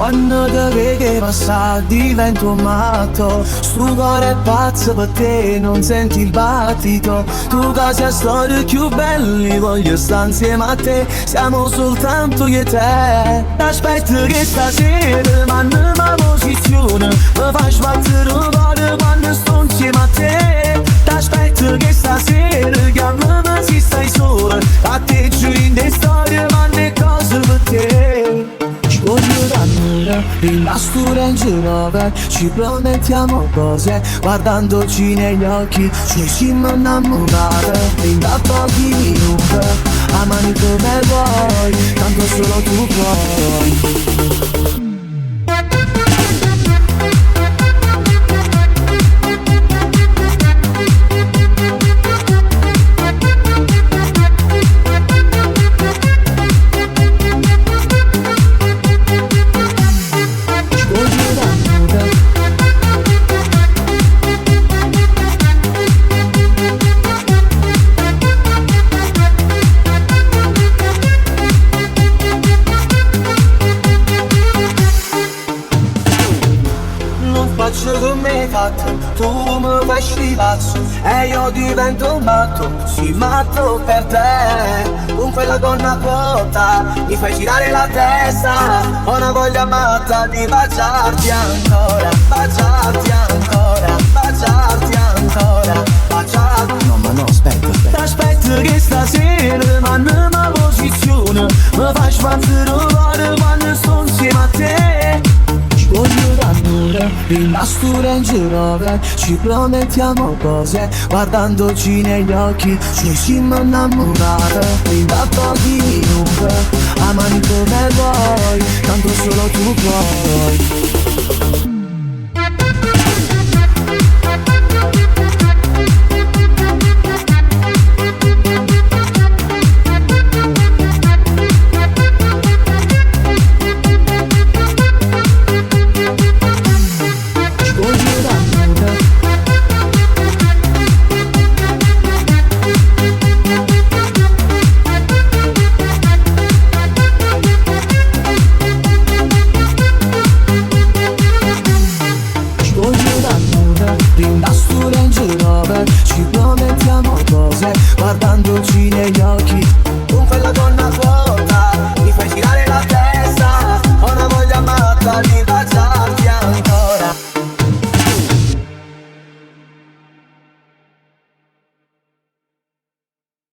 Quando te vedi passare divento matto. Stu cuore è pazzo per te, non senti il battito. Tu che sei storie più belle, voglio stare insieme a te. Siamo soltanto io e te. Aspetto che stasera manna ma posizione, mi fai sbattere un cuore quando sto insieme a te. T'aspetto che stasera chiamami se stai sola. A te giuro in te storie, ma ne cose per te. Ci voglio d'amore, in la stura in giro, ci promettiamo cose, guardandoci negli occhi, ci siamo innamorate, in da pochi minuti, amami come vuoi, tanto solo tu puoi. Faccio come hai fatto, tu mi fai scivazzo e io divento matto, sì matto per te. Con quella donna quota mi fai girare la testa, ho una voglia matta di baciarti ancora, baciarti ancora, baciarti ancora, baciarti. No ma no, aspetta. Aspetto che stasera manna ma posizione, mi fai sbattere un cuore quando sto insieme a te. Voglio d'amore, in la stura in giro, ci promettiamo cose, guardandoci negli occhi, ci siamo innamorate, in da pochi minuti, amami come vuoi, tanto solo tu puoi.